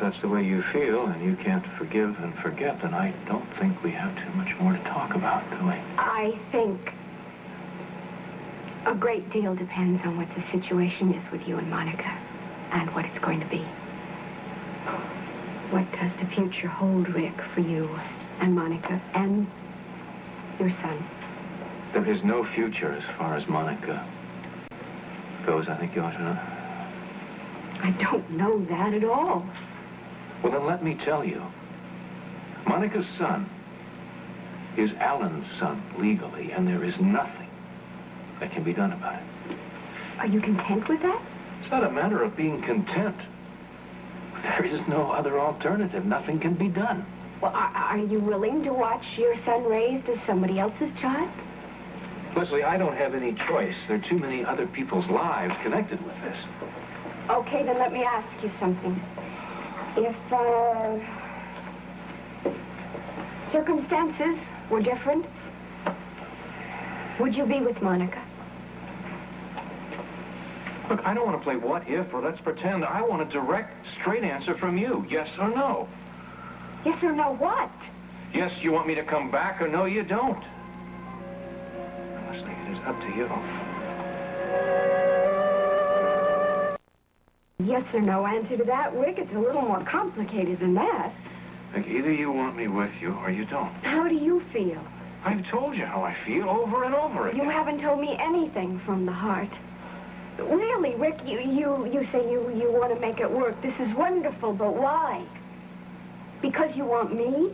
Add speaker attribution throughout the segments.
Speaker 1: that's the way you feel and you can't forgive and forget, then I don't think we have too much more to talk about, do we?
Speaker 2: I think a great deal depends on what the situation is with you and Monica and what it's going to be. What does the future hold, Rick, for you and Monica and your son?
Speaker 1: There is no future as far as Monica goes, I think you ought to know.
Speaker 2: I don't know that at all.
Speaker 1: Well, then let me tell you. Monica's son is Alan's son legally, and there is nothing that can be done about it.
Speaker 2: Are you content with that?
Speaker 1: It's not a matter of being content. There is no other alternative. Nothing can be done.
Speaker 2: Well, are you willing to watch your son raised as somebody else's child?
Speaker 1: Leslie, I don't have any choice. There are too many other people's lives connected with this.
Speaker 2: Okay, then let me ask you something. If, circumstances were different, would you be with Monica?
Speaker 1: Look, I don't want to play what if or let's pretend. I want a direct, straight answer from you. Yes or no?
Speaker 2: Yes or no what?
Speaker 1: Yes, you want me to come back, or no, you don't. Honestly, it is up to you.
Speaker 2: Yes or no answer to that, Rick. It's a little more complicated than that.
Speaker 1: Like, either you want me with you or you don't.
Speaker 2: How do you feel?
Speaker 1: I've told you how I feel over and over again.
Speaker 2: You haven't told me anything from the heart. Really, Rick, you say you want to make it work. This is wonderful, but why? Because you want me?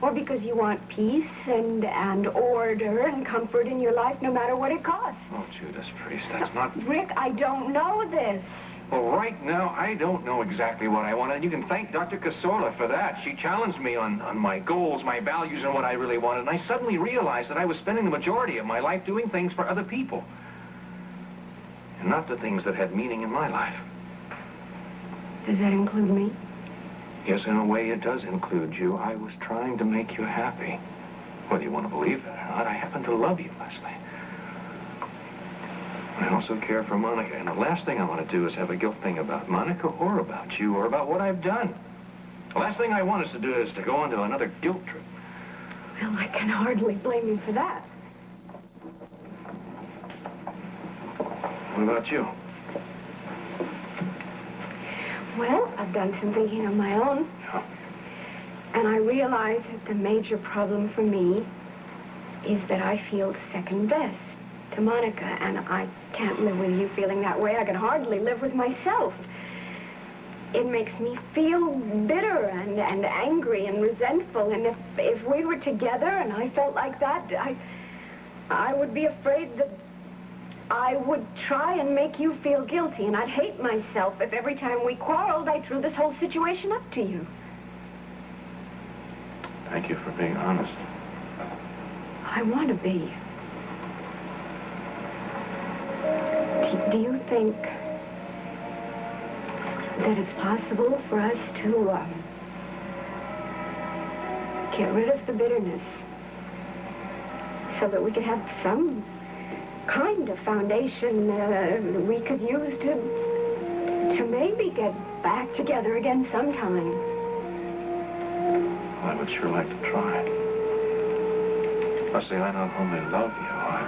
Speaker 2: Or because you want peace and order and comfort in your life no matter what it costs?
Speaker 1: Oh, Judas Priest, that's not...
Speaker 2: Rick, I don't know this.
Speaker 1: Well, right now, I don't know exactly what I want, and you can thank Dr. Casola for that. She challenged me on my goals, my values, and what I really wanted, and I suddenly realized that I was spending the majority of my life doing things for other people, and not the things that had meaning in my life.
Speaker 2: Does that include me?
Speaker 1: Yes, in a way, it does include you. I was trying to make you happy. Whether you want to believe that or not, I happen to love you, Leslie. I also care for Monica, and the last thing I want to do is have a guilt thing about Monica or about you or about what I've done. The last thing I want us to do is to go on to another guilt trip.
Speaker 2: Well, I can hardly blame you for that.
Speaker 1: What about you?
Speaker 2: Well, I've done some thinking on my own.
Speaker 1: Yeah.
Speaker 2: And I realize that the major problem for me is that I feel second best to Monica, and I can't live with you feeling that way. I can hardly live with myself. It makes me feel bitter and angry and resentful, and if we were together and I felt like that, I would be afraid that I would try and make you feel guilty, and I'd hate myself if every time we quarreled I threw this whole situation up to you.
Speaker 1: Thank you for being honest.
Speaker 2: I want to be. Do you think that it's possible for us to get rid of the bitterness so that we could have some kind of foundation we could use to maybe get back together again sometime?
Speaker 1: I would sure like to try. Leslie, I not only love you, I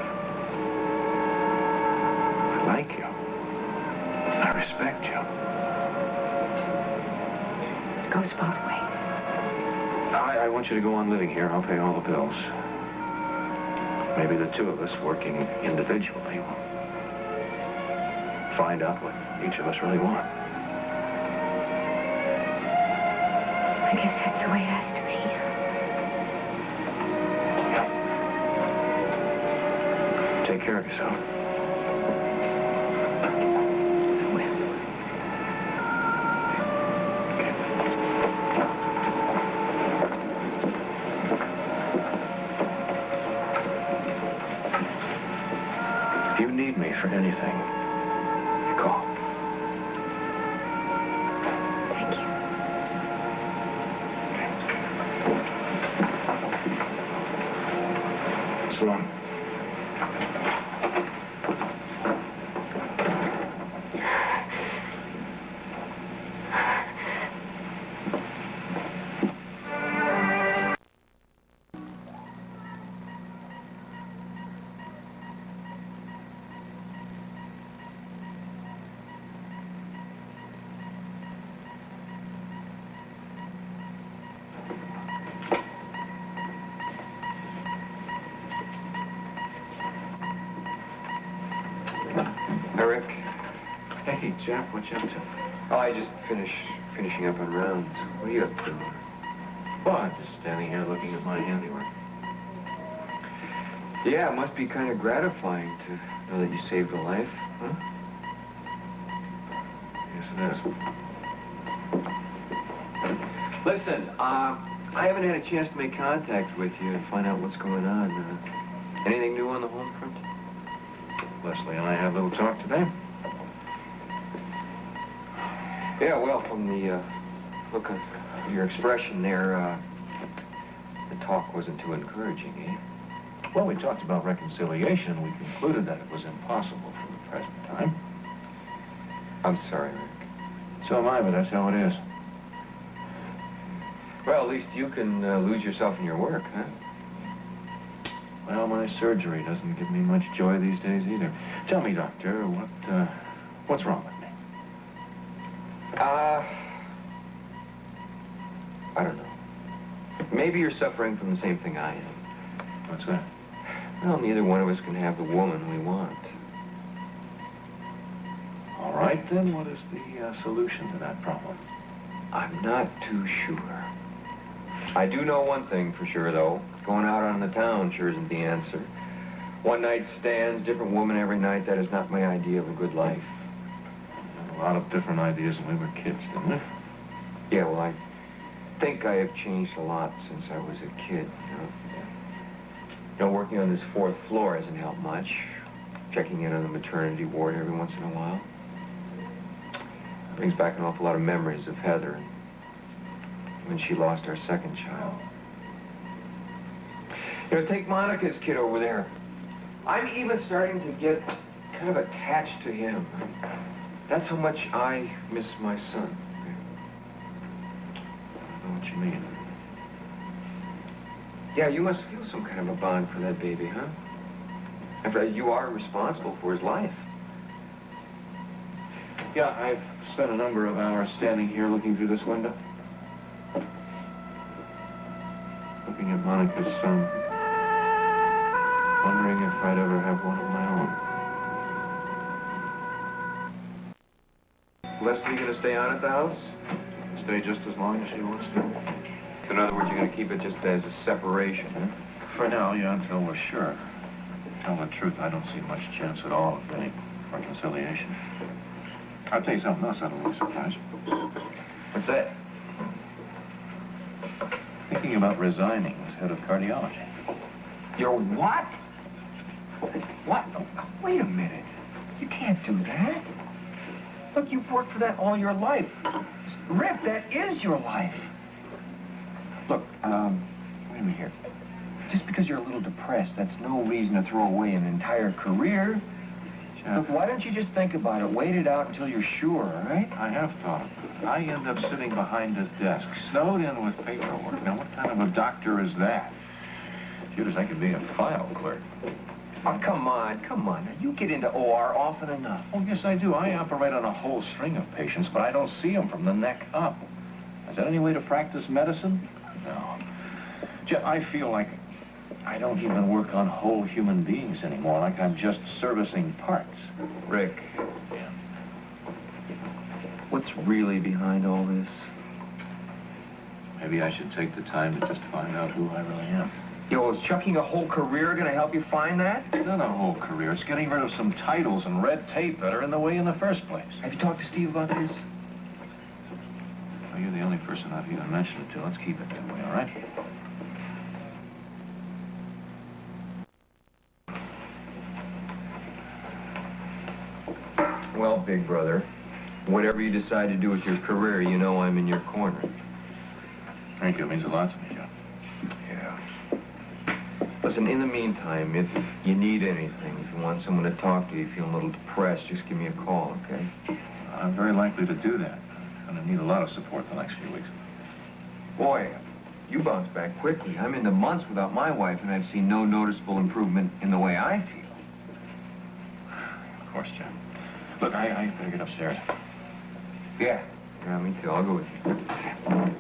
Speaker 1: like you. I respect you.
Speaker 2: It goes both ways.
Speaker 1: I want you to go on living here. I'll pay all the bills. Maybe the two of us working individually will find out what each of us really want.
Speaker 2: I guess that's the way it has to be.
Speaker 1: Yeah. Take care of yourself. If you need me for anything, you call.
Speaker 2: Thank you.
Speaker 1: So long. Hey, Jeff, what you up to?
Speaker 3: Oh, I just finishing up on rounds. What are you up to?
Speaker 1: Well, I'm just standing here looking at my handiwork.
Speaker 3: Yeah, it must be kind of gratifying to know that you saved a life, huh?
Speaker 1: Yes, it is.
Speaker 3: Listen, I haven't had a chance to make contact with you and find out what's going on. Anything new on the home front?
Speaker 1: Leslie and I had a little talk today.
Speaker 3: Yeah, well, from the look of your expression there, the talk wasn't too encouraging, eh?
Speaker 1: Well, we talked about reconciliation, and we concluded that it was impossible for the present time.
Speaker 3: I'm sorry, Rick.
Speaker 1: So am I, but that's how it is.
Speaker 3: Well, at least you can lose yourself in your work, huh?
Speaker 1: Well, my surgery doesn't give me much joy these days either. Tell me, Doctor, what's wrong with me?
Speaker 3: I don't know. Maybe you're suffering from the same thing I am.
Speaker 1: What's that?
Speaker 3: Well, neither one of us can have the woman we want.
Speaker 1: All right, then, what is the solution to that problem?
Speaker 3: I'm not too sure. I do know one thing for sure, though. Going out on the town sure isn't the answer. One night stands, different woman every night. That is not my idea of a good life.
Speaker 1: We had a lot of different ideas when we were kids, didn't we?
Speaker 3: Yeah, well, I think I have changed a lot since I was a kid, you know. You know, working on this 4th floor hasn't helped much. Checking in on the maternity ward every once in a while. Brings back an awful lot of memories of Heather and when she lost our 2nd child. You know, take Monica's kid over there. I'm even starting to get kind of attached to him. That's how much I miss my son.
Speaker 1: I don't know what you mean.
Speaker 3: Yeah, you must feel some kind of a bond for that baby, huh? After all, you are responsible for his life.
Speaker 1: Yeah, I've spent a number of hours standing here looking through this window. Looking at Monica's son. Wondering if I'd ever have one of my own.
Speaker 3: Leslie gonna stay on at the house?
Speaker 1: Stay just as long as she wants to.
Speaker 3: So in other words, you're gonna keep it just as a separation, huh?
Speaker 1: For now, yeah, until we're sure. To tell the truth, I don't see much chance at all of any reconciliation. I'll tell you something else that'll really surprise you.
Speaker 3: What's that?
Speaker 1: Thinking about resigning as head of cardiology.
Speaker 3: You're what? What? Wait a minute. You can't do that. Look, you've worked for that all your life. Rick, that is your life. Look, wait a minute here. Just because you're a little depressed, that's no reason to throw away an entire career. Look, why don't you just think about it? Wait it out until you're sure, all right?
Speaker 1: I have thought. I end up sitting behind his desk, snowed in with paperwork. Now, what kind of a doctor is that? Shoot, I could be a file clerk.
Speaker 3: Oh, come on. Now, you get into OR often enough.
Speaker 1: Oh, yes, I do. I operate on a whole string of patients, but I don't see them from the neck up. Is that any way to practice medicine? No. Jeff, I feel like I don't even work on whole human beings anymore, like I'm just servicing parts.
Speaker 3: Rick.
Speaker 1: Yeah.
Speaker 3: What's really behind all this?
Speaker 1: Maybe I should take the time to just find out who I really am.
Speaker 3: Yo, is chucking a whole career gonna help you find that?
Speaker 1: It's not a whole career. It's getting rid of some titles and red tape that are in the way in the first place.
Speaker 3: Have you talked to Steve about this?
Speaker 1: Well, you're the only person I've even mentioned it to. Let's keep it that way, all right?
Speaker 3: Well, big brother, whatever you decide to do with your career, you know I'm in your corner.
Speaker 1: Thank you. It means a lot to me, John.
Speaker 3: Yeah. Listen, in the meantime, if you need anything, if you want someone to talk to, you feel a little depressed, just give me a call, okay?
Speaker 1: I'm very likely to do that. I'm going to need a lot of support the next few weeks.
Speaker 3: Boy, you bounce back quickly. I'm into months without my wife, and I've seen no noticeable improvement in the way I feel.
Speaker 1: Of course, John. Look, I better get upstairs.
Speaker 3: Yeah, me too. I'll go with you.